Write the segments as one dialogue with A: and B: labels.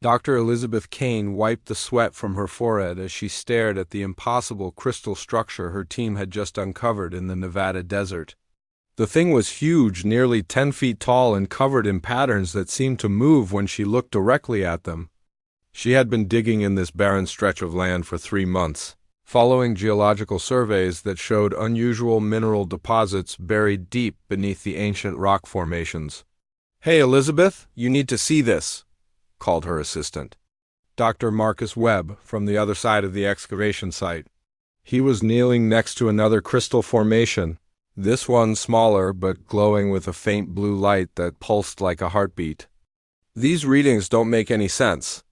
A: Dr. Elizabeth Kane wiped the sweat from her forehead as she stared at the impossible crystal structure her team had just uncovered in the Nevada desert. The thing was huge, nearly 10 feet tall and covered in patterns that seemed to move when she looked directly at them. She had been digging in this barren stretch of land for 3 months, following geological surveys that showed unusual mineral deposits buried deep beneath the ancient rock formations. "Hey, Elizabeth, you need to see this," called her assistant, Dr. Marcus Webb, from the other side of the excavation site. He was kneeling next to another crystal formation, this one smaller but glowing with a faint blue light that pulsed like a heartbeat. "These readings don't make any sense.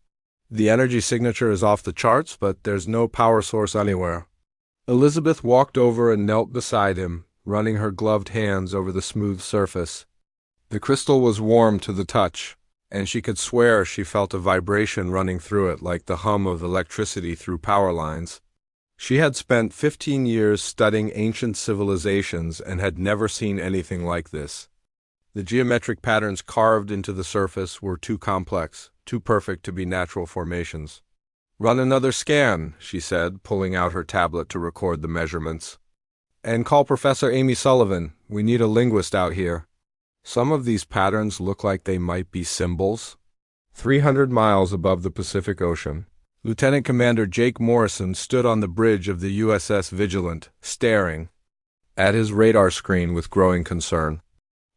A: The energy signature is off the charts, but there's no power source anywhere." Elizabeth walked over and knelt beside him, running her gloved hands over the smooth surface. The crystal was warm to the touch, and she could swear she felt a vibration running through it like the hum of electricity through power lines. She had spent 15 years studying ancient civilizations and had never seen anything like this. The geometric patterns carved into the surface were too complex, too perfect to be natural formations. "Run another scan," she said, pulling out her tablet to record the measurements. "And call Professor Amy Sullivan. We need a linguist out here. Some of these patterns look like they might be symbols." 300 miles above the Pacific Ocean, Lieutenant Commander Jake Morrison stood on the bridge of the USS Vigilant, staring at his radar screen with growing concern.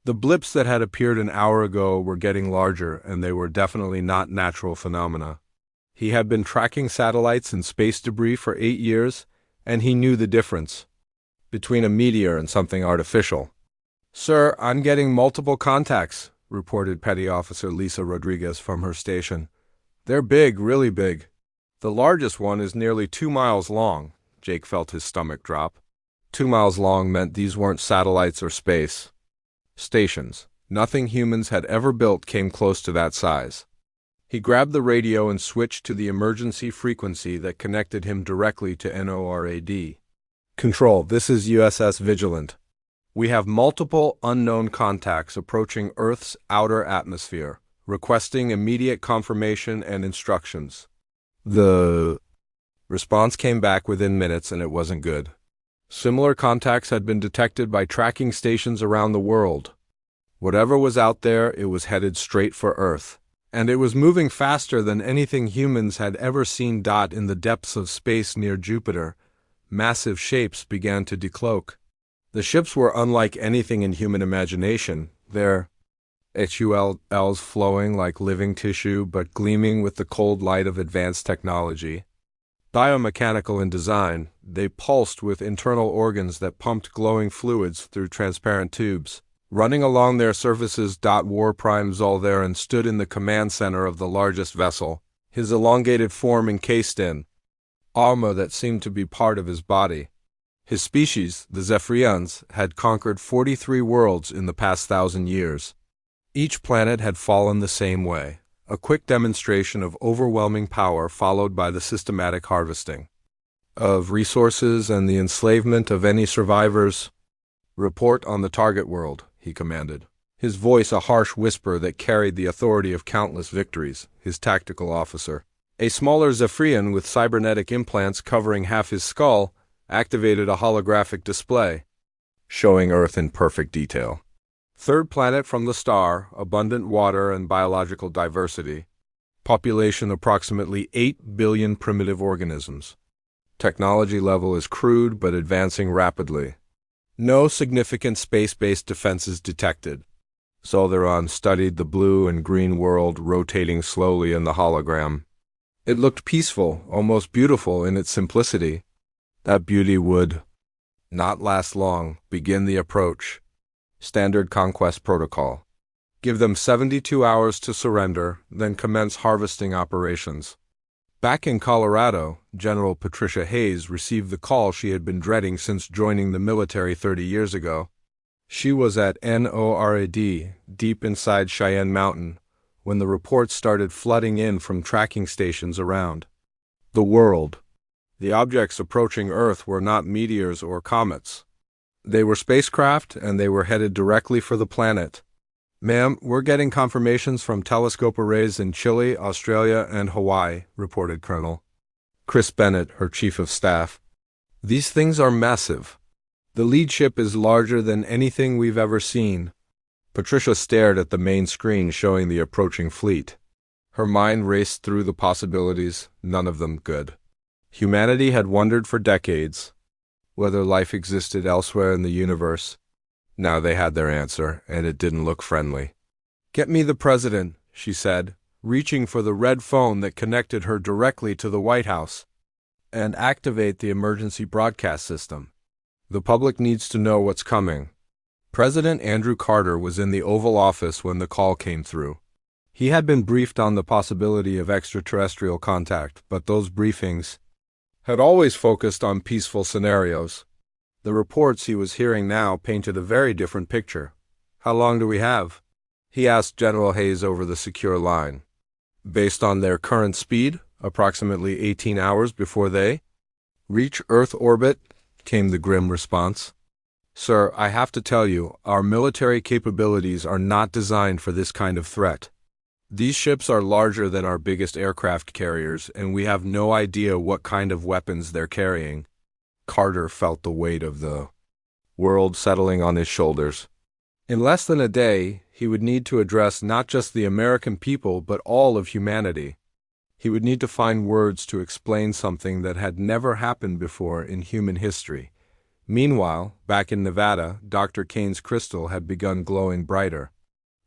A: The blips that had appeared an hour ago were getting larger, and they were definitely not natural phenomena. He had been tracking satellites and space debris for 8 years, and he knew the difference between a meteor and something artificial. "Sir, I'm getting multiple contacts," reported Petty Officer Lisa Rodriguez from her station. "They're big, really big. The largest one is nearly 2 miles long." Jake felt his stomach drop. 2 miles long meant these weren't satellites or space stations. Nothing humans had ever built came close to that size. He grabbed the radio and switched to the emergency frequency that connected him directly to NORAD. "Control, this is USS Vigilant. We have multiple unknown contacts approaching Earth's outer atmosphere, requesting immediate confirmation and instructions." The response came back within minutes, and it wasn't good. Similar contacts had been detected by tracking stations around the world. Whatever was out there, it was headed straight for Earth, and it was moving faster than anything humans had ever seen. In the depths of space near Jupiter, massive shapes began to decloak. The ships were unlike anything in human imagination, their HULs flowing like living tissue but gleaming with the cold light of advanced technology. Biomechanical in design, they pulsed with internal organs that pumped glowing fluids through transparent tubes. Running along their surfaces, WarPrime Zoltherin stood in the command center of the largest vessel, his elongated form encased in armor that seemed to be part of his body. His species, the Zephyrians, had conquered 43 worlds in the past 1,000 years. Each planet had fallen the same way, a quick demonstration of overwhelming power followed by the systematic harvesting of resources and the enslavement of any survivors. "Report on the target world," he commanded, his voice a harsh whisper that carried the authority of countless victories. His tactical officer, a smaller Zephyrian with cybernetic implants covering half his skull, activated a holographic display, showing Earth in perfect detail. "Third planet from the star, abundant water and biological diversity. Population approximately 8 billion primitive organisms. Technology level is crude but advancing rapidly. No significant space-based defenses detected." Zoltheron studied the blue and green world rotating slowly in the hologram. It looked peaceful, almost beautiful in its simplicity. That beauty would not last long. "Begin the approach. Standard conquest protocol. Give them 72 hours to surrender, then commence harvesting operations." Back in Colorado, General Patricia Hayes received the call she had been dreading since joining the military 30 years ago. She was at NORAD, deep inside Cheyenne Mountain, when the reports started flooding in from tracking stations around the world. The objects approaching Earth were not meteors or comets. They were spacecraft, and they were headed directly for the planet. Ma'am, we're getting confirmations from telescope arrays in Chile, Australia, and Hawaii, reported Colonel Chris Bennett, her chief of staff. These things are massive. The lead ship is larger than anything we've ever seen. Patricia stared at the main screen showing the approaching fleet. Her mind raced through the possibilities, none of them good. Humanity had wondered for decades whether life existed elsewhere in the universe. Now they had their answer, and it didn't look friendly. "Get me the president," she said, reaching for the red phone that connected her directly to the White House. "And activate the emergency broadcast system. The public needs to know what's coming." President Andrew Carter was in the Oval Office when the call came through. He had been briefed on the possibility of extraterrestrial contact, but those briefings had always focused on peaceful scenarios. The reports he was hearing now painted a very different picture. "How long do we have?" he asked General Hayes over the secure line. "Based on their current speed, approximately 18 hours before they reach Earth orbit," came the grim response. "Sir, I have to tell you, our military capabilities are not designed for this kind of threat. These ships are larger than our biggest aircraft carriers, and we have no idea what kind of weapons they're carrying." Carter felt the weight of the world settling on his shoulders. In less than a day, he would need to address not just the American people, but all of humanity. He would need to find words to explain something that had never happened before in human history. Meanwhile, back in Nevada, Dr. Kane's crystal had begun glowing brighter.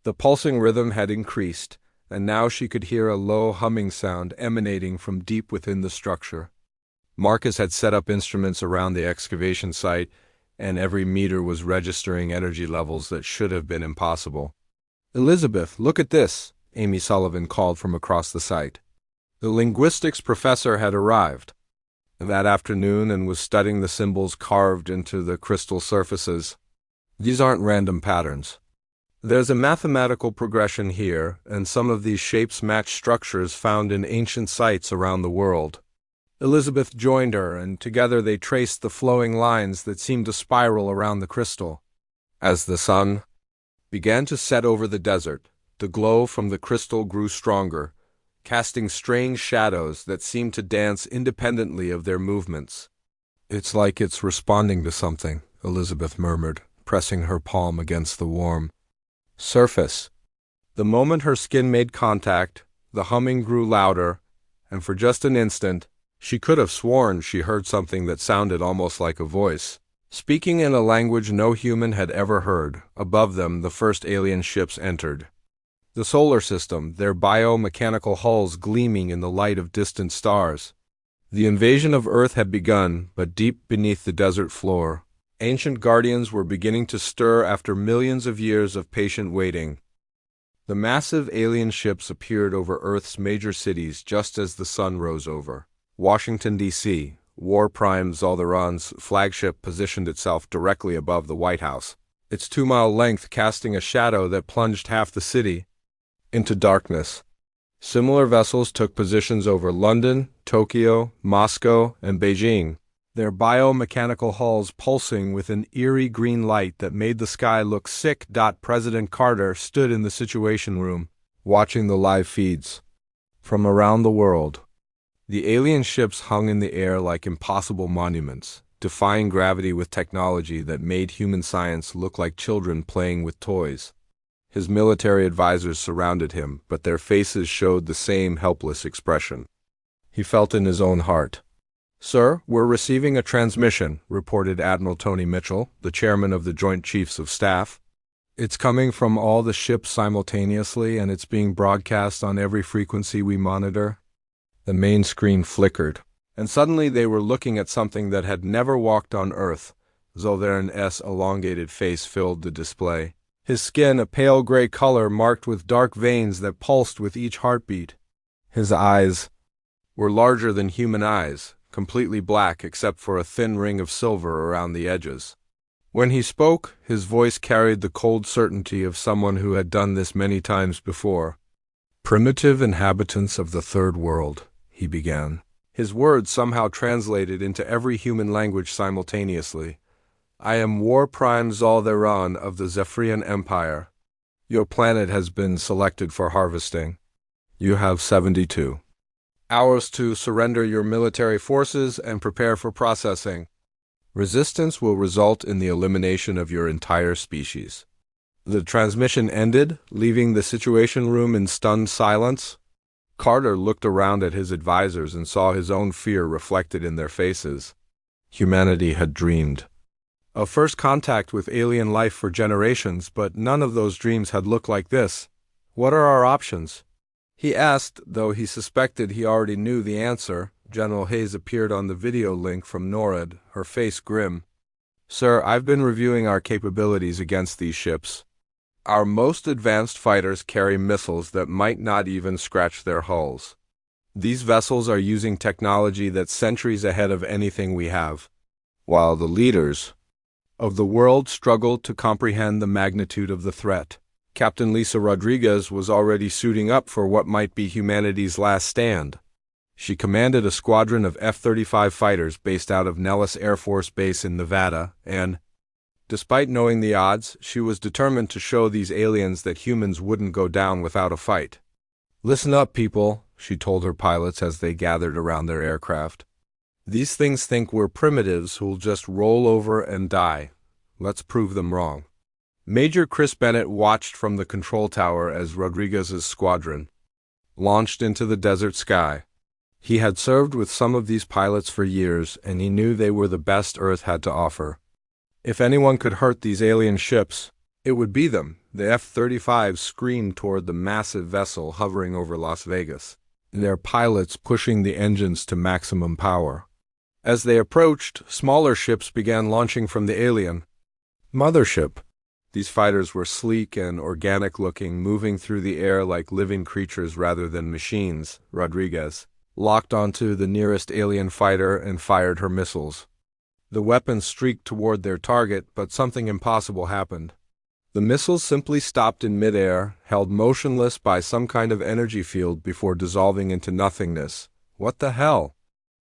A: The pulsing rhythm had increased, and now she could hear a low humming sound emanating from deep within the structure. Marcus had set up instruments around the excavation site, and every meter was registering energy levels that should have been impossible. "Elizabeth, look at this," Amy Sullivan called from across the site. The linguistics professor had arrived that afternoon and was studying the symbols carved into the crystal surfaces. "These aren't random patterns. There's a mathematical progression here, and some of these shapes match structures found in ancient sites around the world." Elizabeth joined her, and together they traced the flowing lines that seemed to spiral around the crystal. As the sun began to set over the desert, the glow from the crystal grew stronger, casting strange shadows that seemed to dance independently of their movements. "It's like it's responding to something," Elizabeth murmured, pressing her palm against the warm surface. The moment her skin made contact, the humming grew louder, and for just an instant, she could have sworn she heard something that sounded almost like a voice, speaking in a language no human had ever heard. Above them, the first alien ships entered the solar system, their biomechanical hulls gleaming in the light of distant stars. The invasion of Earth had begun, but deep beneath the desert floor, ancient guardians were beginning to stir after millions of years of patient waiting. The massive alien ships appeared over Earth's major cities just as the sun rose over Washington, D.C., War Prime Zaldaran's flagship positioned itself directly above the White House, its 2-mile length casting a shadow that plunged half the city into darkness. Similar vessels took positions over London, Tokyo, Moscow, and Beijing, their biomechanical hulls pulsing with an eerie green light that made the sky look sick. President Carter stood in the Situation Room, watching the live feeds from around the world. The alien ships hung in the air like impossible monuments, defying gravity with technology that made human science look like children playing with toys. His military advisors surrounded him, but their faces showed the same helpless expression. He felt in his own heart. "Sir, we're receiving a transmission," reported Admiral Tony Mitchell, the chairman of the Joint Chiefs of Staff. "It's coming from all the ships simultaneously, and it's being broadcast on every frequency we monitor." The main screen flickered, and suddenly they were looking at something that had never walked on Earth. Zoldaran's elongated face filled the display. His skin a pale gray color marked with dark veins that pulsed with each heartbeat. His eyes were larger than human eyes, completely black except for a thin ring of silver around the edges. When he spoke, his voice carried the cold certainty of someone who had done this many times before. "Primitive inhabitants of the Third World," he began. His words somehow translated into every human language simultaneously. "I am War Prime Zaldaran of the Zephyrian Empire. Your planet has been selected for harvesting. You have 72 hours to surrender your military forces and prepare for processing. Resistance will result in the elimination of your entire species. The transmission ended, leaving the situation room in stunned silence. Carter looked around at his advisors and saw his own fear reflected in their faces. Humanity had dreamed of first contact with alien life for generations, but none of those dreams had looked like this. What are our options? He asked, though he suspected he already knew the answer. General Hayes appeared on the video link from NORAD, her face grim. Sir, I've been reviewing our capabilities against these ships. Our most advanced fighters carry missiles that might not even scratch their hulls. These vessels are using technology that's centuries ahead of anything we have, while the leaders of the world struggle to comprehend the magnitude of the threat. Captain Lisa Rodriguez was already suiting up for what might be humanity's last stand. She commanded a squadron of F-35 fighters based out of Nellis Air Force Base in Nevada, and, despite knowing the odds, she was determined to show these aliens that humans wouldn't go down without a fight. "Listen up, people," she told her pilots as they gathered around their aircraft. "These things think we're primitives who'll just roll over and die. Let's prove them wrong." Major Chris Bennett watched from the control tower as Rodriguez's squadron launched into the desert sky. He had served with some of these pilots for years, and he knew they were the best Earth had to offer. If anyone could hurt these alien ships, it would be them. The F-35 screamed toward the massive vessel hovering over Las Vegas, their pilots pushing the engines to maximum power. As they approached, smaller ships began launching from the alien mothership. These fighters were sleek and organic-looking, moving through the air like living creatures rather than machines. Rodriguez locked onto the nearest alien fighter and fired her missiles. The weapons streaked toward their target, but something impossible happened. The missiles simply stopped in midair, held motionless by some kind of energy field before dissolving into nothingness. "What the hell?"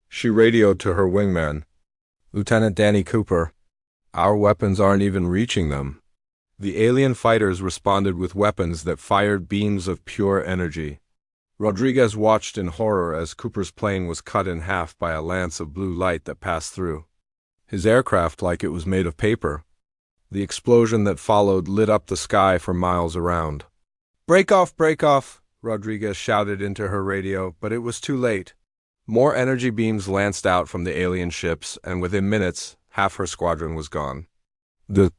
A: She radioed to her wingman. "Lieutenant Danny Cooper, our weapons aren't even reaching them." The alien fighters responded with weapons that fired beams of pure energy. Rodriguez watched in horror as Cooper's plane was cut in half by a lance of blue light that passed through his aircraft like it was made of paper. The explosion that followed lit up the sky for miles around. Break off," Rodriguez shouted into her radio, but it was too late. More energy beams lanced out from the alien ships, and within minutes, half her squadron was gone. The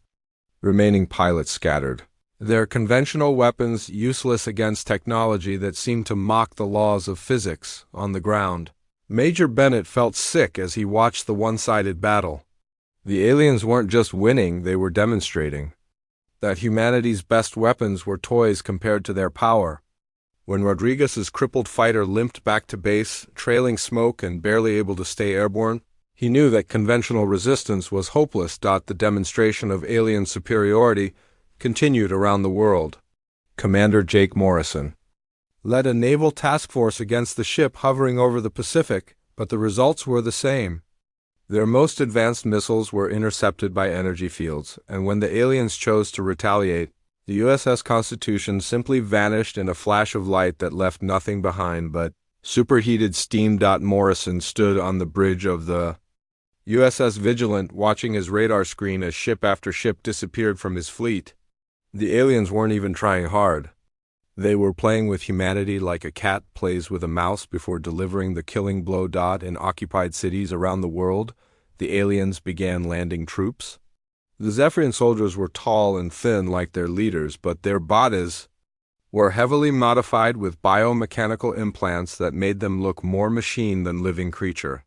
A: remaining pilots scattered, their conventional weapons useless against technology that seemed to mock the laws of physics on the ground. Major Bennett felt sick as he watched the one-sided battle. The aliens weren't just winning, they were demonstrating that humanity's best weapons were toys compared to their power. When Rodriguez's crippled fighter limped back to base, trailing smoke and barely able to stay airborne, he knew that conventional resistance was hopeless. The demonstration of alien superiority continued around the world. Commander Jake Morrison led a naval task force against the ship hovering over the Pacific, but the results were the same. Their most advanced missiles were intercepted by energy fields, and when the aliens chose to retaliate, the USS Constitution simply vanished in a flash of light that left nothing behind but superheated steam. Morrison stood on the bridge of the USS Vigilant, watching his radar screen as ship after ship disappeared from his fleet. The aliens weren't even trying hard. They were playing with humanity like a cat plays with a mouse before delivering the killing blow. In occupied cities around the world, the aliens began landing troops. The Zephyrian soldiers were tall and thin like their leaders, but their bodies were heavily modified with biomechanical implants that made them look more machine than living creature.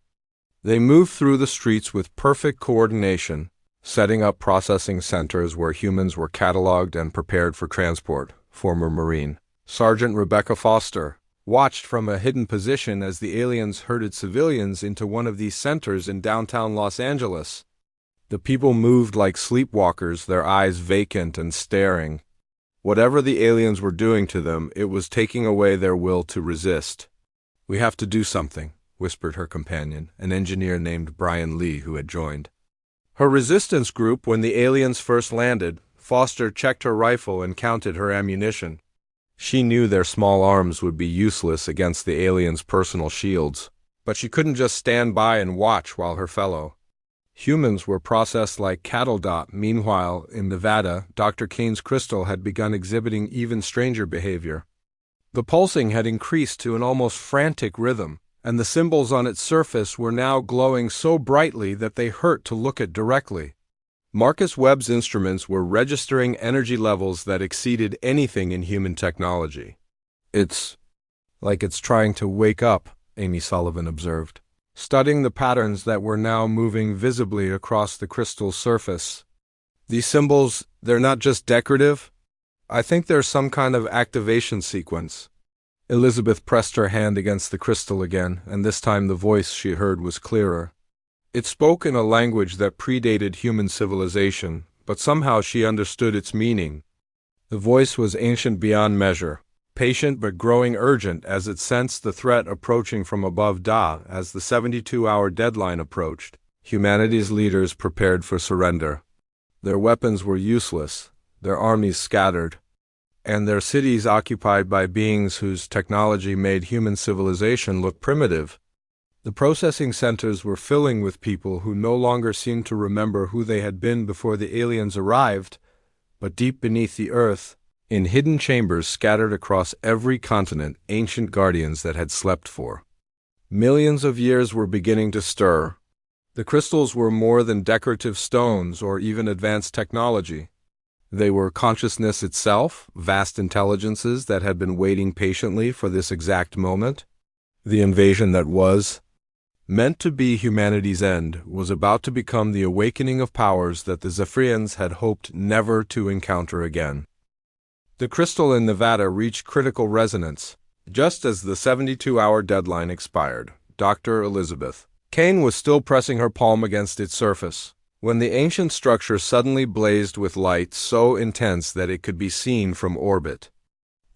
A: They moved through the streets with perfect coordination, setting up processing centers where humans were cataloged and prepared for transport. Former Marine Sergeant Rebecca Foster watched from a hidden position as the aliens herded civilians into one of these centers in downtown Los Angeles. The people moved like sleepwalkers, their eyes vacant and staring. Whatever the aliens were doing to them, it was taking away their will to resist. "We have to do something," whispered her companion, an engineer named Brian Lee who had joined her resistance group when the aliens first landed. Foster checked her rifle and counted her ammunition. She knew their small arms would be useless against the aliens' personal shields, but she couldn't just stand by and watch while her fellow humans were processed like cattle. Meanwhile, in Nevada, Dr. Kane's crystal had begun exhibiting even stranger behavior. The pulsing had increased to an almost frantic rhythm, and the symbols on its surface were now glowing so brightly that they hurt to look at directly. Marcus Webb's instruments were registering energy levels that exceeded anything in human technology. "It's like it's trying to wake up," Amy Sullivan observed, studying the patterns that were now moving visibly across the crystal's surface. "These symbols, they're not just decorative. I think there's some kind of activation sequence." Elizabeth pressed her hand against the crystal again, and this time the voice she heard was clearer. It spoke in a language that predated human civilization, but somehow she understood its meaning. The voice was ancient beyond measure, patient but growing urgent as it sensed the threat approaching from above. As the 72-hour deadline approached, humanity's leaders prepared for surrender. Their weapons were useless, their armies scattered, and their cities occupied by beings whose technology made human civilization look primitive. The processing centers were filling with people who no longer seemed to remember who they had been before the aliens arrived, but deep beneath the earth, in hidden chambers scattered across every continent, ancient guardians that had slept for millions of years were beginning to stir. The crystals were more than decorative stones or even advanced technology. They were consciousness itself, vast intelligences that had been waiting patiently for this exact moment. The invasion that was, meant to be humanity's end, was about to become the awakening of powers that the Zephyrians had hoped never to encounter again. The crystal in Nevada reached critical resonance. Just as the 72-hour deadline expired, Dr. Elizabeth Kane was still pressing her palm against its surface, when the ancient structure suddenly blazed with light so intense that it could be seen from orbit.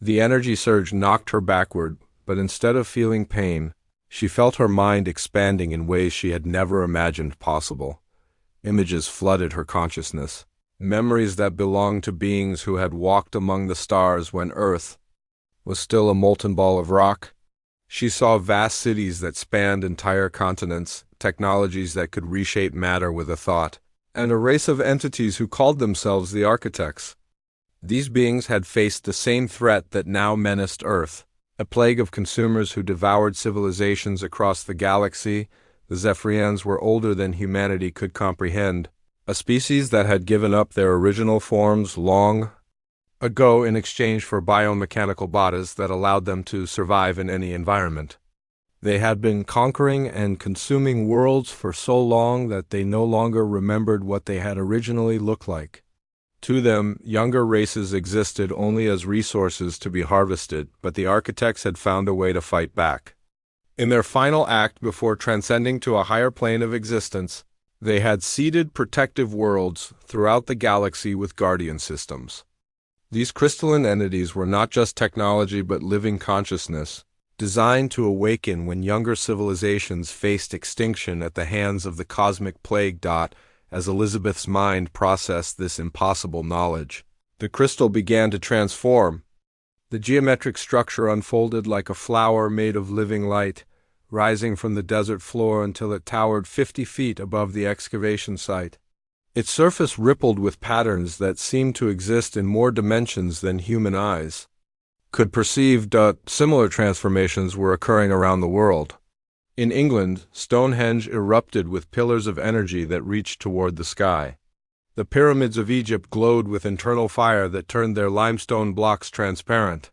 A: The energy surge knocked her backward, but instead of feeling pain, she felt her mind expanding in ways she had never imagined possible. Images flooded her consciousness, memories that belonged to beings who had walked among the stars when Earth was still a molten ball of rock. She saw vast cities that spanned entire continents, technologies that could reshape matter with a thought, and a race of entities who called themselves the architects. These beings had faced the same threat that now menaced Earth. A plague of consumers who devoured civilizations across the galaxy. The Zephyrians were older than humanity could comprehend, a species that had given up their original forms long ago in exchange for biomechanical bodies that allowed them to survive in any environment. They had been conquering and consuming worlds for so long that they no longer remembered what they had originally looked like. To them, younger races existed only as resources to be harvested, but the architects had found a way to fight back. In their final act before transcending to a higher plane of existence, they had seeded protective worlds throughout the galaxy with guardian systems. These crystalline entities were not just technology but living consciousness, designed to awaken when younger civilizations faced extinction at the hands of the cosmic plague. As Elizabeth's mind processed this impossible knowledge, the crystal began to transform. The geometric structure unfolded like a flower made of living light, rising from the desert floor until it towered 50 feet above the excavation site. Its surface rippled with patterns that seemed to exist in more dimensions than human eyes could perceive. Similar transformations were occurring around the world. In England, Stonehenge erupted with pillars of energy that reached toward the sky. The pyramids of Egypt glowed with internal fire that turned their limestone blocks transparent.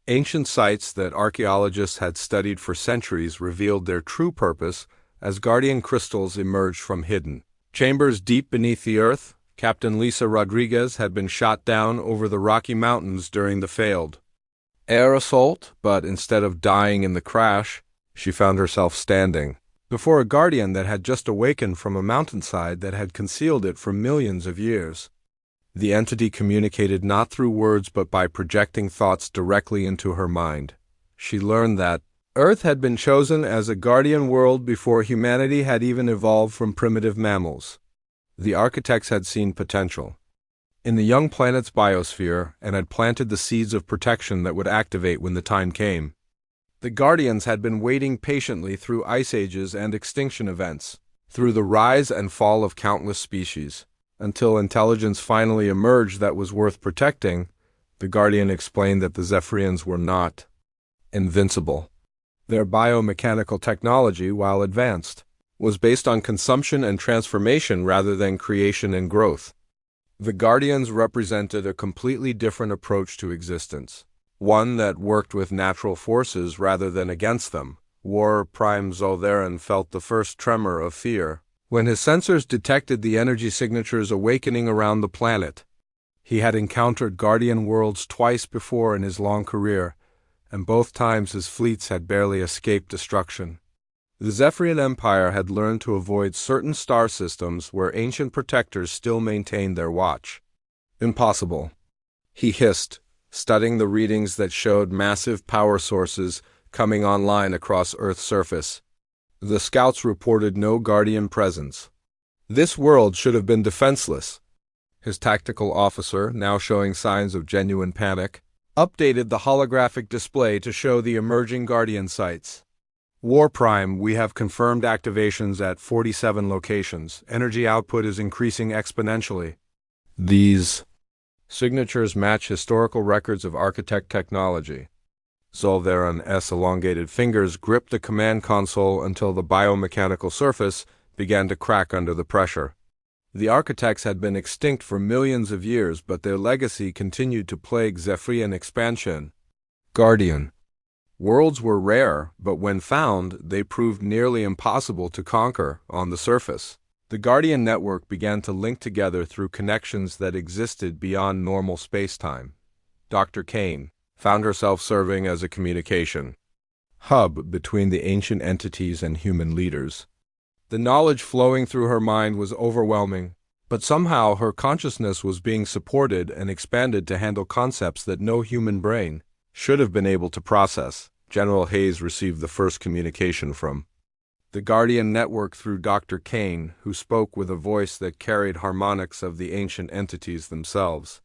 A: Ancient sites that archaeologists had studied for centuries revealed their true purpose as guardian crystals emerged from hidden chambers deep beneath the earth. Captain Lisa Rodriguez had been shot down over the Rocky Mountains during the failed air assault, but instead of dying in the crash, she found herself standing before a guardian that had just awakened from a mountainside that had concealed it for millions of years. The entity communicated not through words but by projecting thoughts directly into her mind. She learned that Earth had been chosen as a guardian world before humanity had even evolved from primitive mammals. The architects had seen potential. in the young planet's biosphere and had planted the seeds of protection that would activate when the time came. The Guardians had been waiting patiently through ice ages and extinction events, through the rise and fall of countless species, until intelligence finally emerged that was worth protecting. The Guardian explained that the Zephyrians were not invincible. Their biomechanical technology, while advanced, was based on consumption and transformation rather than creation and growth. The Guardians represented a completely different approach to existence, one that worked with natural forces rather than against them. Prime Zoltheran felt the first tremor of fear when his sensors detected the energy signatures awakening around the planet. He had encountered Guardian worlds twice before in his long career, and both times his fleets had barely escaped destruction. The Zephyrian Empire had learned to avoid certain star systems where ancient protectors still maintained their watch. Impossible, he hissed, studying the readings that showed massive power sources coming online across Earth's surface. The scouts reported no Guardian presence. This world should have been defenseless. His tactical officer, now showing signs of genuine panic, updated the holographic display to show the emerging Guardian sites. Prime, we have confirmed activations at 47 locations. Energy output is increasing exponentially. These signatures match historical records of architect technology. Zoltheran's elongated fingers gripped the command console until the biomechanical surface began to crack under the pressure. The architects had been extinct for millions of years, but their legacy continued to plague Zephyrian expansion. Guardian worlds were rare, but when found, they proved nearly impossible to conquer on the surface. The Guardian network began to link together through connections that existed beyond normal space-time. Dr. Kane found herself serving as a communication hub between the ancient entities and human leaders. The knowledge flowing through her mind was overwhelming, but somehow her consciousness was being supported and expanded to handle concepts that no human brain should have been able to process. General Hayes received the first communication from the Guardian network through Dr. Kane, who spoke with a voice that carried harmonics of the ancient entities themselves.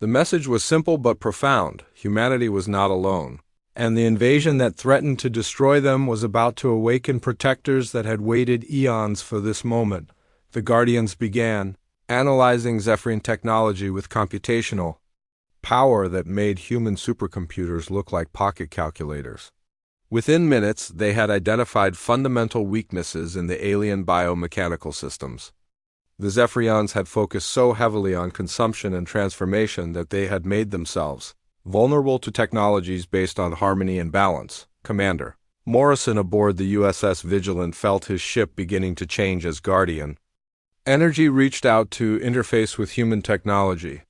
A: The message was simple but profound. Humanity was not alone, and the invasion that threatened to destroy them was about to awaken protectors that had waited eons for this moment. The Guardians began analyzing Zephyrian technology with computational power that made human supercomputers look like pocket calculators. Within minutes, they had identified fundamental weaknesses in the alien biomechanical systems. The Zephyrians had focused so heavily on consumption and transformation that they had made themselves vulnerable to technologies based on harmony and balance. Commander Morrison aboard the USS Vigilant felt his ship beginning to change as Guardian energy reached out to interface with human technology.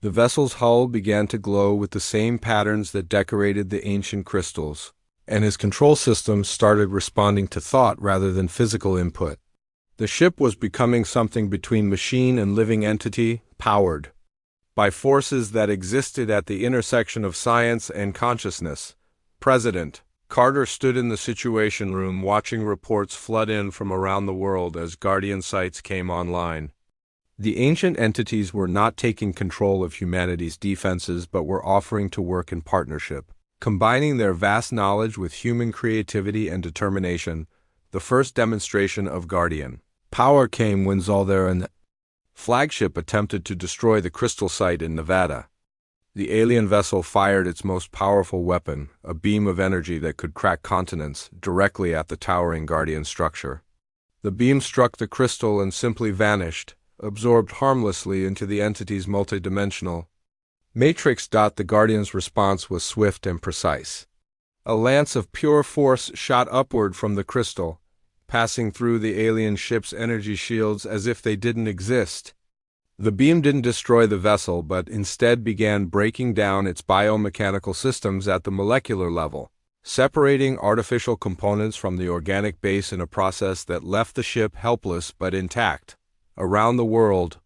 A: The vessel's hull began to glow with the same patterns that decorated the ancient crystals, and his control systems started responding to thought rather than physical input. The ship was becoming something between machine and living entity, powered by forces that existed at the intersection of science and consciousness. President Carter stood in the Situation Room watching reports flood in from around the world as Guardian sites came online. The ancient entities were not taking control of humanity's defenses but were offering to work in partnership, combining their vast knowledge with human creativity and determination. The first demonstration of Guardian power came when Zoltheran's flagship attempted to destroy the crystal site in Nevada. The alien vessel fired its most powerful weapon, a beam of energy that could crack continents, directly at the towering Guardian structure. The beam struck the crystal and simply vanished, absorbed harmlessly into the entity's multidimensional matrix. The Guardian's response was swift and precise. A lance of pure force shot upward from the crystal, passing through the alien ship's energy shields as if they didn't exist. The beam didn't destroy the vessel, but instead began breaking down its biomechanical systems at the molecular level, separating artificial components from the organic base in a process that left the ship helpless but intact. Around the world,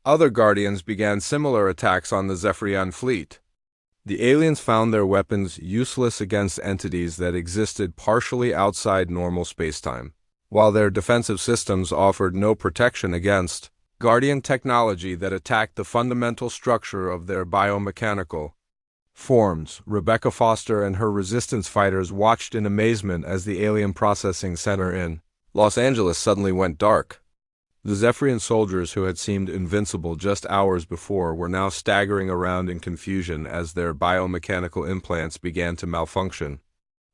A: other Guardians began similar attacks on the Zephyrian fleet. The aliens found their weapons useless against entities that existed partially outside normal spacetime, while their defensive systems offered no protection against Guardian technology that attacked the fundamental structure of their biomechanical forms. Rebecca Foster and her resistance fighters watched in amazement as the alien processing center in Los Angeles suddenly went dark. The Zephyrian soldiers who had seemed invincible just hours before were now staggering around in confusion as their biomechanical implants began to malfunction.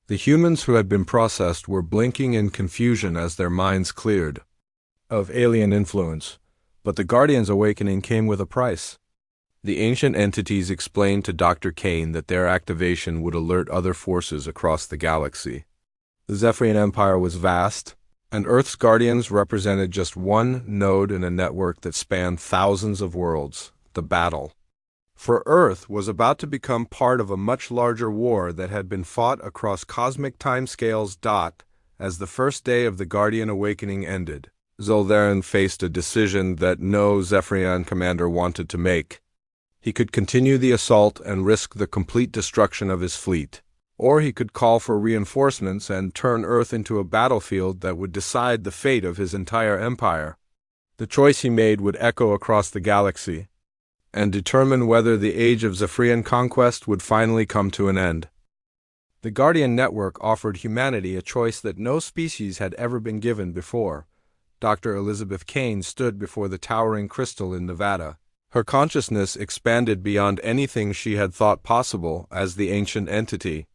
A: The humans who had been processed were blinking in confusion as their minds cleared of alien influence, but the Guardians' awakening came with a price. The ancient entities explained to Dr. Kane that their activation would alert other forces across the galaxy. The Zephyrian Empire was vast, and Earth's Guardians represented just one node in a network that spanned thousands of worlds. The battle for Earth was about to become part of a much larger war that had been fought across cosmic timescales. As the first day of the Guardian awakening ended, Zoldarin faced a decision that no Zephyrian commander wanted to make. He could continue the assault and risk the complete destruction of his fleet, or he could call for reinforcements and turn Earth into a battlefield that would decide the fate of his entire empire. The choice he made would echo across the galaxy and determine whether the age of Zephyrian conquest would finally come to an end. The Guardian Network offered humanity a choice that no species had ever been given before. Dr. Elizabeth Kane stood before the towering crystal in Nevada. Her consciousness expanded beyond anything she had thought possible as the ancient entity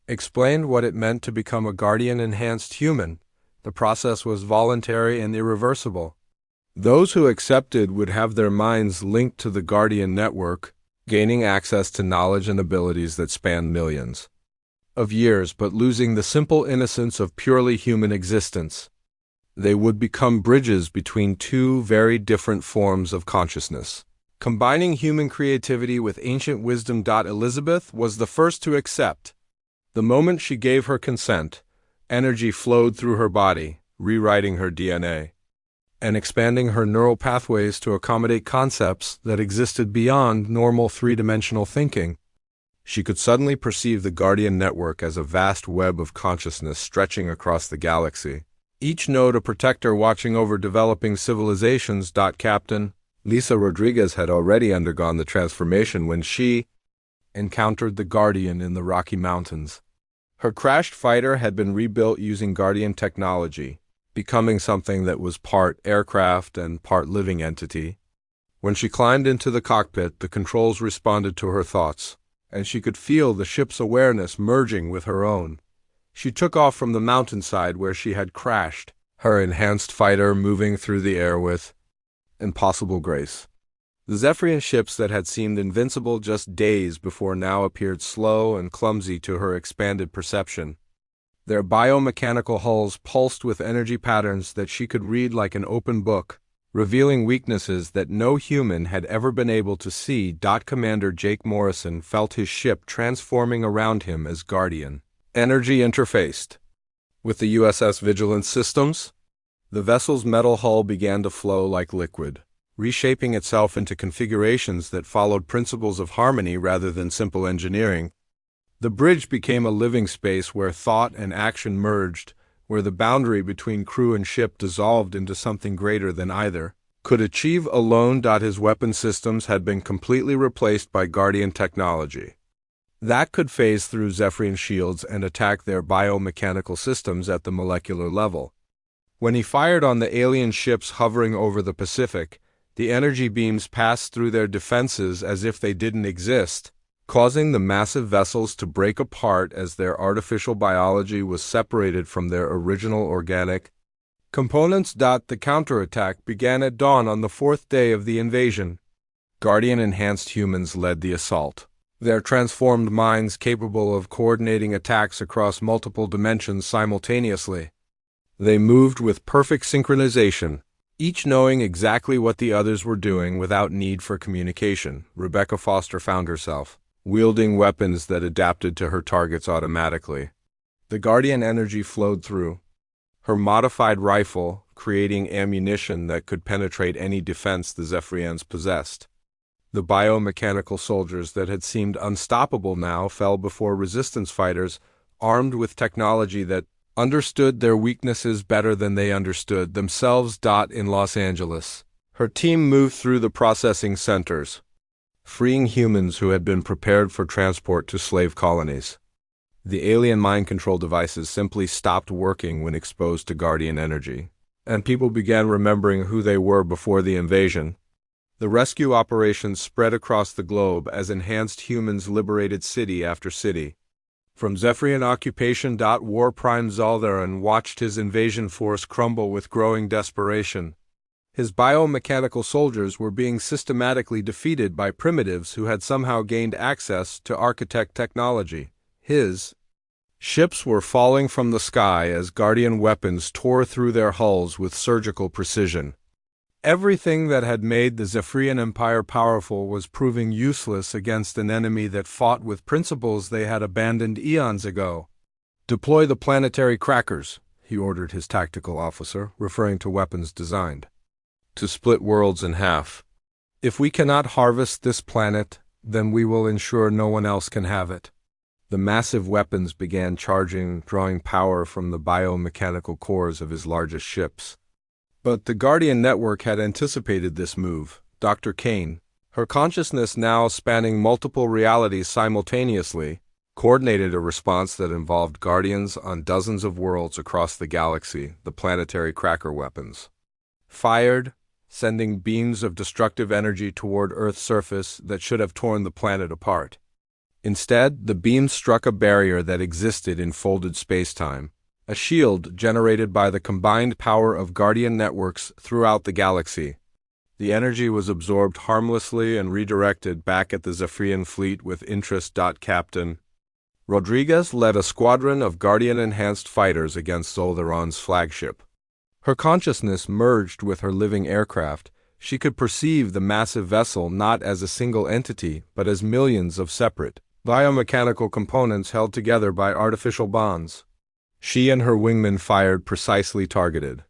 A: explained what it meant to become a Guardian-enhanced human. The process was voluntary and irreversible. Those who accepted would have their minds linked to the Guardian network, gaining access to knowledge and abilities that spanned millions of years, but losing the simple innocence of purely human existence. They would become bridges between two very different forms of consciousness, combining human creativity with ancient wisdom. Elizabeth was the first to accept. The moment she gave her consent, energy flowed through her body, rewriting her DNA and expanding her neural pathways to accommodate concepts that existed beyond normal three-dimensional thinking. She could suddenly perceive the Guardian network as a vast web of consciousness stretching across the galaxy, each node a protector watching over developing civilizations. Captain Lisa Rodriguez had already undergone the transformation when she encountered the Guardian in the Rocky Mountains. Her crashed fighter had been rebuilt using Guardian technology, becoming something that was part aircraft and part living entity. When she climbed into the cockpit, the controls responded to her thoughts, and she could feel the ship's awareness merging with her own. She took off from the mountainside where she had crashed, her enhanced fighter moving through the air with impossible grace. The Zephyrian ships that had seemed invincible just days before now appeared slow and clumsy to her expanded perception. Their biomechanical hulls pulsed with energy patterns that she could read like an open book, revealing weaknesses that no human had ever been able to see. Commander Jake Morrison felt his ship transforming around him as Guardian energy interfaced with the USS Vigilance systems. The vessel's metal hull began to flow like liquid, reshaping itself into configurations that followed principles of harmony rather than simple engineering. The bridge became a living space where thought and action merged, where the boundary between crew and ship dissolved into something greater than either could achieve alone. His weapon systems had been completely replaced by Guardian technology that could phase through Zephyrian shields and attack their biomechanical systems at the molecular level. When he fired on the alien ships hovering over the Pacific, the energy beams passed through their defenses as if they didn't exist, causing the massive vessels to break apart as their artificial biology was separated from their original organic components. The counterattack began at dawn on the fourth day of the invasion. Guardian-enhanced humans led the assault, their transformed minds capable of coordinating attacks across multiple dimensions simultaneously. They moved with perfect synchronization, each knowing exactly what the others were doing without need for communication. Rebecca Foster found herself wielding weapons that adapted to her targets automatically. The Guardian energy flowed through her modified rifle, creating ammunition that could penetrate any defense the Zephyrians possessed. The biomechanical soldiers that had seemed unstoppable now fell before resistance fighters armed with technology that understood their weaknesses better than they understood themselves. In Los Angeles, Her team moved through the processing centers, freeing humans who had been prepared for transport to slave colonies. The alien mind control devices simply stopped working when exposed to Guardian energy, and people began remembering who they were before the invasion. The rescue operations spread across the globe as enhanced humans liberated city after city. From Zephyrian occupation. Warprime Zaldaran watched his invasion force crumble with growing desperation. His biomechanical soldiers were being systematically defeated by primitives who had somehow gained access to architect technology. His ships were falling from the sky as Guardian weapons tore through their hulls with surgical precision. Everything that had made the Zephyrian Empire powerful was proving useless against an enemy that fought with principles they had abandoned eons ago. "Deploy the planetary crackers," he ordered his tactical officer, referring to weapons designed to split worlds in half. "If we cannot harvest this planet, then we will ensure no one else can have it." The massive weapons began charging, drawing power from the biomechanical cores of his largest ships. But the Guardian network had anticipated this move. Dr. Kane, her consciousness now spanning multiple realities simultaneously, coordinated a response that involved Guardians on dozens of worlds across the galaxy. The planetary cracker weapons fired, sending beams of destructive energy toward Earth's surface that should have torn the planet apart. Instead, the beams struck a barrier that existed in folded spacetime, a shield generated by the combined power of Guardian networks throughout the galaxy. The energy was absorbed harmlessly and redirected back at the Zephyrian fleet with interest. Captain Rodriguez led a squadron of Guardian-enhanced fighters against Zoldaran's flagship. Her consciousness merged with her living aircraft. She could perceive the massive vessel not as a single entity, but as millions of separate, biomechanical components held together by artificial bonds. She and her wingmen fired precisely targeted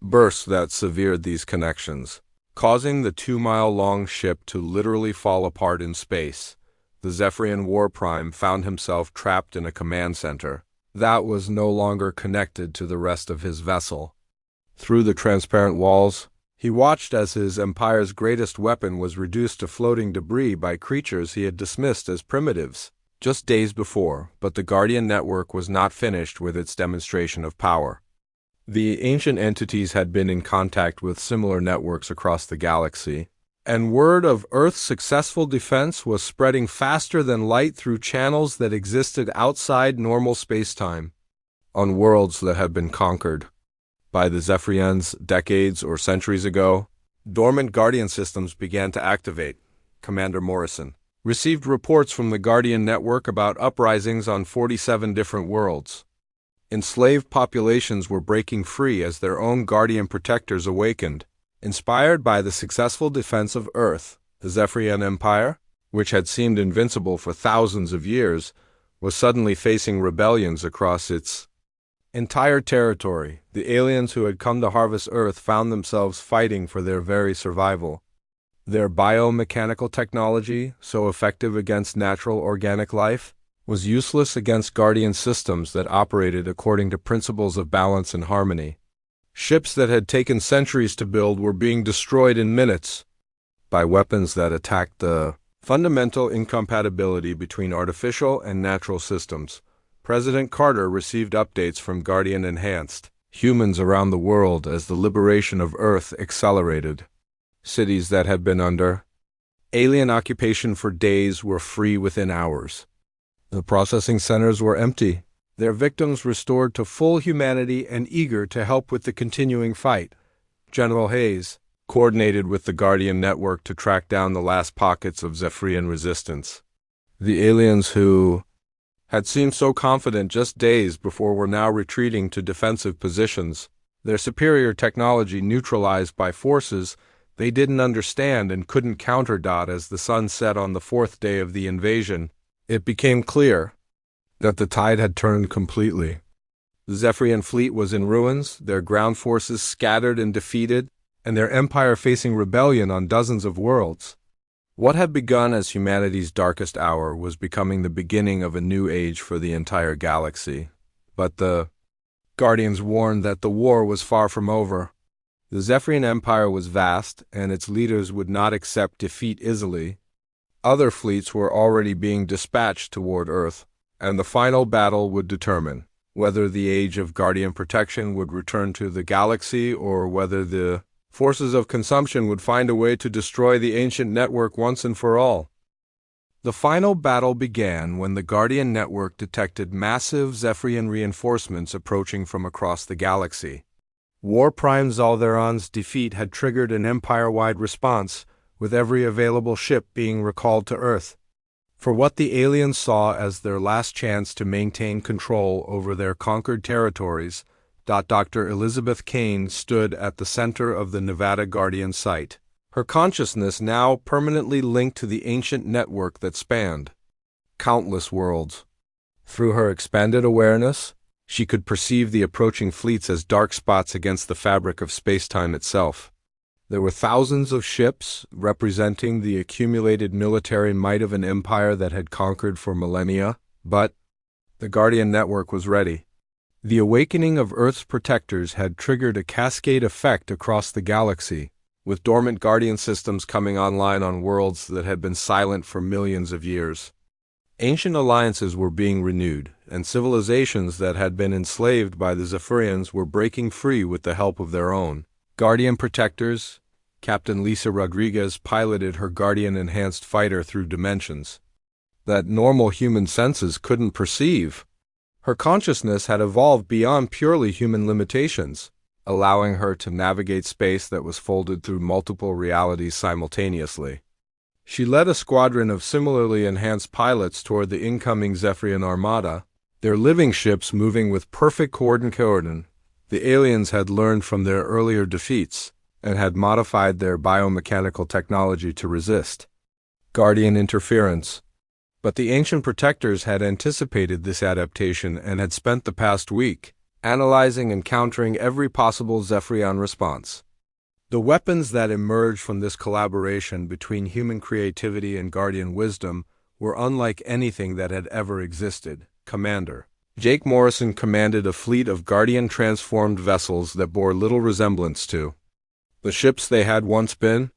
A: bursts that severed these connections, causing the 2-mile-long ship to literally fall apart in space. The Zephyrian Warprime found himself trapped in a command center that was no longer connected to the rest of his vessel. Through the transparent walls, he watched as his empire's greatest weapon was reduced to floating debris by creatures he had dismissed as primitives just days before. But the Guardian network was not finished with its demonstration of power. The ancient entities had been in contact with similar networks across the galaxy, and word of Earth's successful defense was spreading faster than light through channels that existed outside normal spacetime, on worlds that had been conquered by the Zephyrians decades or centuries ago. Dormant Guardian systems began to activate. Commander Morrison received reports from the Guardian network about uprisings on 47 different worlds. Enslaved populations were breaking free as their own Guardian protectors awakened. Inspired by the successful defense of Earth, the Zephyrian Empire, which had seemed invincible for thousands of years, was suddenly facing rebellions across its entire territory. The aliens who had come to harvest Earth found themselves fighting for their very survival. Their biomechanical technology, so effective against natural organic life, was useless against Guardian systems that operated according to principles of balance and harmony. Ships that had taken centuries to build were being destroyed in minutes by weapons that attacked the fundamental incompatibility between artificial and natural systems. President Carter received updates from Guardian Enhanced humans around the world as the liberation of Earth accelerated. Cities that had been under alien occupation for days were free within hours. The processing centers were empty, their victims restored to full humanity and eager to help with the continuing fight. General Hayes coordinated with the Guardian network to track down the last pockets of Zephyrian resistance. The aliens who had seemed so confident just days before were now retreating to defensive positions, their superior technology neutralized by forces they didn't understand and couldn't counter. As the sun set on the 4th day of the invasion, it became clear that the tide had turned completely. The Zephyrian fleet was in ruins, their ground forces scattered and defeated, and their empire facing rebellion on dozens of worlds. What had begun as humanity's darkest hour was becoming the beginning of a new age for the entire galaxy. But the Guardians warned that the war was far from over. The Zephyrian Empire was vast, and its leaders would not accept defeat easily. Other fleets were already being dispatched toward Earth, and the final battle would determine whether the age of Guardian protection would return to the galaxy or whether the forces of consumption would find a way to destroy the ancient network once and for all. The final battle began when the Guardian network detected massive Zephyrian reinforcements approaching from across the galaxy. War-Prime Zaldaron's defeat had triggered an empire-wide response, with every available ship being recalled to Earth. For what the aliens saw as their last chance to maintain control over their conquered territories, Dr. Elizabeth Kane stood at the center of the Nevada Guardian site, her consciousness now permanently linked to the ancient network that spanned countless worlds. Through her expanded awareness, she could perceive the approaching fleets as dark spots against the fabric of space-time itself. There were thousands of ships, representing the accumulated military might of an empire that had conquered for millennia, but the Guardian network was ready. The awakening of Earth's protectors had triggered a cascade effect across the galaxy, with dormant Guardian systems coming online on worlds that had been silent for millions of years. Ancient alliances were being renewed, and civilizations that had been enslaved by the Zephyrians were breaking free with the help of their own Guardian protectors. Captain Lisa Rodriguez piloted her Guardian-enhanced fighter through dimensions that normal human senses couldn't perceive. Her consciousness had evolved beyond purely human limitations, allowing her to navigate space that was folded through multiple realities simultaneously. She led a squadron of similarly enhanced pilots toward the incoming Zephyrian armada, their living ships moving with perfect coordination. The aliens had learned from their earlier defeats and had modified their biomechanical technology to resist Guardian interference. But the ancient protectors had anticipated this adaptation and had spent the past week analyzing and countering every possible Zephyrian response. The weapons that emerged from this collaboration between human creativity and Guardian wisdom were unlike anything that had ever existed. Commander Jake Morrison commanded a fleet of Guardian-transformed vessels that bore little resemblance to the ships they had once been.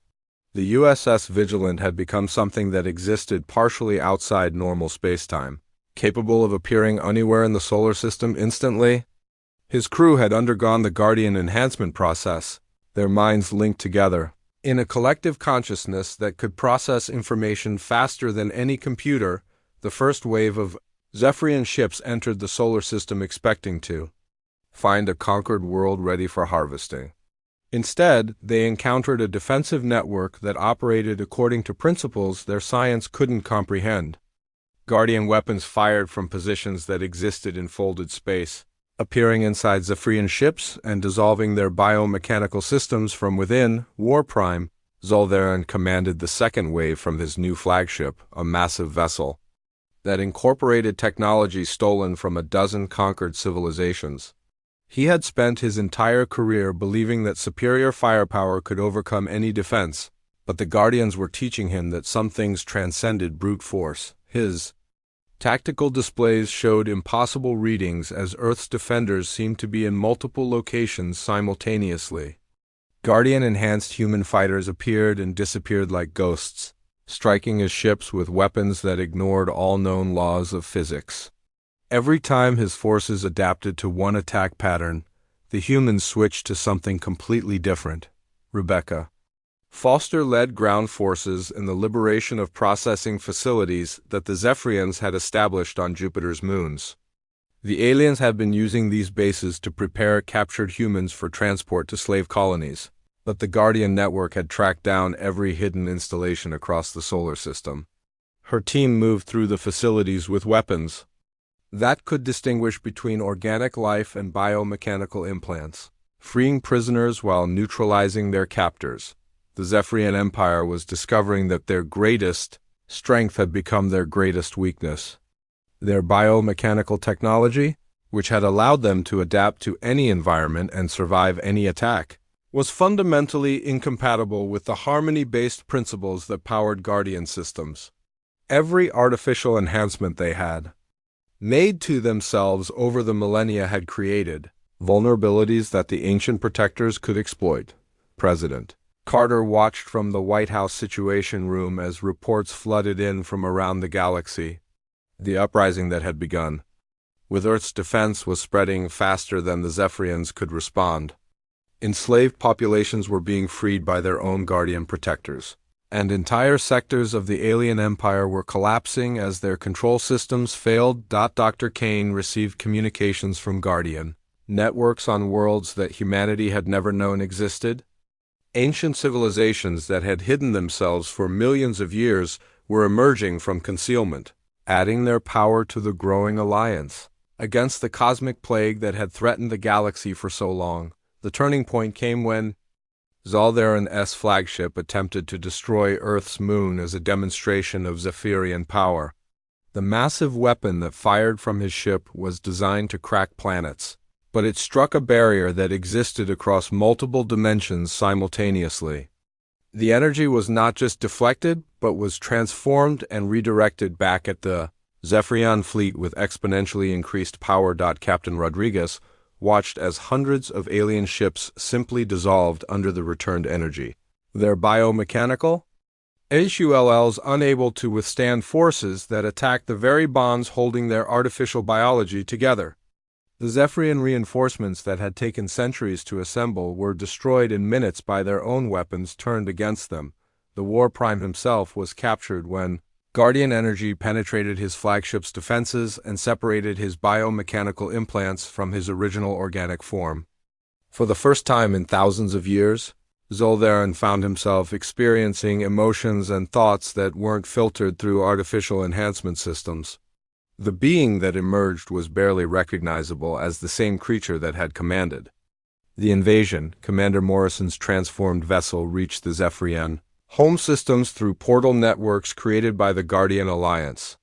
A: The USS Vigilant had become something that existed partially outside normal spacetime, capable of appearing anywhere in the solar system instantly. His crew had undergone the Guardian enhancement process, their minds linked together in a collective consciousness that could process information faster than any computer. The first wave of Zephyrian ships entered the solar system expecting to find a conquered world ready for harvesting. Instead, they encountered a defensive network that operated according to principles their science couldn't comprehend. Guardian weapons fired from positions that existed in folded space, appearing inside Zephyrian ships and dissolving their biomechanical systems from within. War-Prime Zaldaron commanded the second wave from his new flagship, a massive vessel that incorporated technology stolen from a dozen conquered civilizations. He had spent his entire career believing that superior firepower could overcome any defense, but the Guardians were teaching him that some things transcended brute force. His tactical displays showed impossible readings as Earth's defenders seemed to be in multiple locations simultaneously. Guardian-enhanced human fighters appeared and disappeared like ghosts, striking his ships with weapons that ignored all known laws of physics. Every time his forces adapted to one attack pattern, the humans switched to something completely different. Rebecca Foster led ground forces in the liberation of processing facilities that the Zephyrians had established on Jupiter's moons. The aliens had been using these bases to prepare captured humans for transport to slave colonies, but the Guardian network had tracked down every hidden installation across the solar system. Her team moved through the facilities with weapons that could distinguish between organic life and biomechanical implants, freeing prisoners while neutralizing their captors. The Zephyrian Empire was discovering that their greatest strength had become their greatest weakness. Their biomechanical technology, which had allowed them to adapt to any environment and survive any attack, was fundamentally incompatible with the harmony-based principles that powered Guardian systems. Every artificial enhancement they had made to themselves over the millennia had created vulnerabilities that the ancient protectors could exploit. President Carter watched from the White House Situation Room as reports flooded in from around the galaxy. The uprising that had begun with Earth's defense was spreading faster than the Zephyrians could respond. Enslaved populations were being freed by their own guardian protectors, and entire sectors of the alien empire were collapsing as their control systems failed. Dr. Kane received communications from Guardian networks on worlds that humanity had never known existed. Ancient civilizations that had hidden themselves for millions of years were emerging from concealment, adding their power to the growing alliance against the cosmic plague that had threatened the galaxy for so long. The turning point came when Zaldaran's flagship attempted to destroy Earth's moon as a demonstration of Zephyrian power. The massive weapon that fired from his ship was designed to crack planets, but it struck a barrier that existed across multiple dimensions simultaneously. The energy was not just deflected, but was transformed and redirected back at the Zephyrian fleet with exponentially increased power. Captain Rodriguez watched as hundreds of alien ships simply dissolved under the returned energy. Their biomechanical HULLs unable to withstand forces that attacked the very bonds holding their artificial biology together. The Zephyrian reinforcements that had taken centuries to assemble were destroyed in minutes by their own weapons turned against them. The HFY himself was captured when Guardian energy penetrated his flagship's defenses and separated his biomechanical implants from his original organic form. For the first time in thousands of years, Zoldaran found himself experiencing emotions and thoughts that weren't filtered through artificial enhancement systems. The being that emerged was barely recognizable as the same creature that had commanded the invasion. Commander Morrison's transformed vessel reached the Zephyrian home systems through portal networks created by the Guardian Alliance.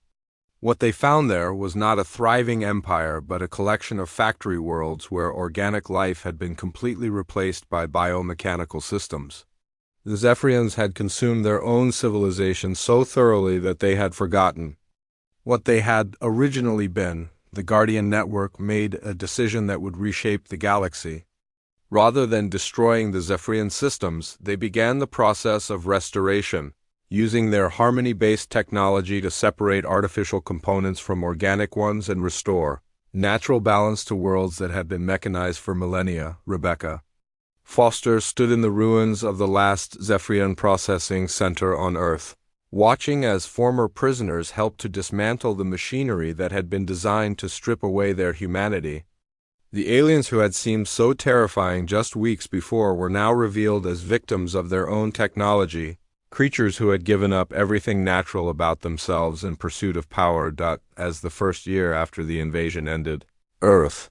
A: What they found there was not a thriving empire, but a collection of factory worlds where organic life had been completely replaced by biomechanical systems. The Zephyrians had consumed their own civilization so thoroughly that they had forgotten what they had originally been. The Guardian Network made a decision that would reshape the galaxy. Rather than destroying the Zephyrian systems, they began the process of restoration, using their harmony-based technology to separate artificial components from organic ones and restore natural balance to worlds that had been mechanized for millennia. Rebecca Foster stood in the ruins of the last Zephyrian processing center on Earth, watching as former prisoners helped to dismantle the machinery that had been designed to strip away their humanity. The aliens who had seemed so terrifying just weeks before were now revealed as victims of their own technology, creatures who had given up everything natural about themselves in pursuit of power. As the first year after the invasion ended, Earth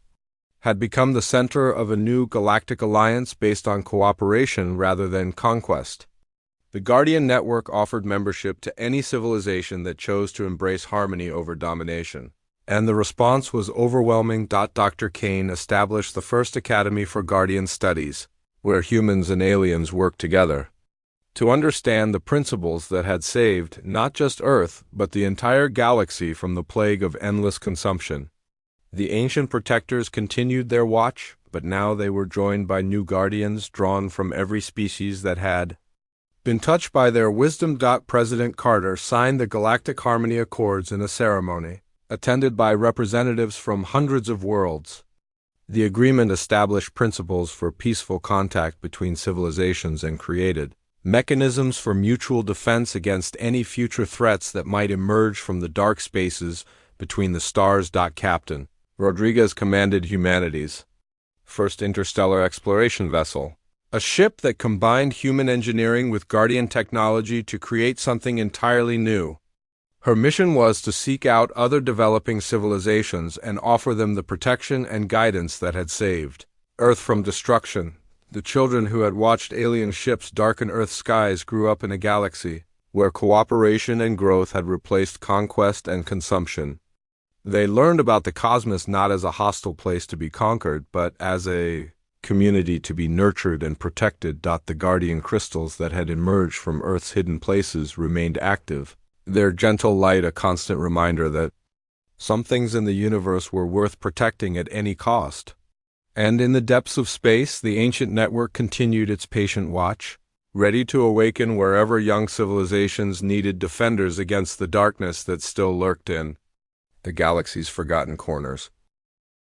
A: had become the center of a new galactic alliance based on cooperation rather than conquest. The Guardian Network offered membership to any civilization that chose to embrace harmony over domination, and the response was overwhelming. Dr. Kane established the first Academy for Guardian Studies, where humans and aliens worked together to understand the principles that had saved not just Earth, but the entire galaxy from the plague of endless consumption. The ancient protectors continued their watch, but now they were joined by new guardians drawn from every species that had been touched by their wisdom. President Carter signed the Galactic Harmony Accords in a ceremony attended by representatives from hundreds of worlds. The agreement established principles for peaceful contact between civilizations and created mechanisms for mutual defense against any future threats that might emerge from the dark spaces between the stars. Captain Rodriguez commanded humanity's first interstellar exploration vessel, a ship that combined human engineering with Guardian technology to create something entirely new. Her mission was to seek out other developing civilizations and offer them the protection and guidance that had saved Earth from destruction. The children who had watched alien ships darken Earth's skies grew up in a galaxy where cooperation and growth had replaced conquest and consumption. They learned about the cosmos not as a hostile place to be conquered, but as a community to be nurtured and protected. The guardian crystals that had emerged from Earth's hidden places remained active, their gentle light a constant reminder that some things in the universe were worth protecting at any cost. And in the depths of space, the ancient network continued its patient watch, ready to awaken wherever young civilizations needed defenders against the darkness that still lurked in the galaxy's forgotten corners.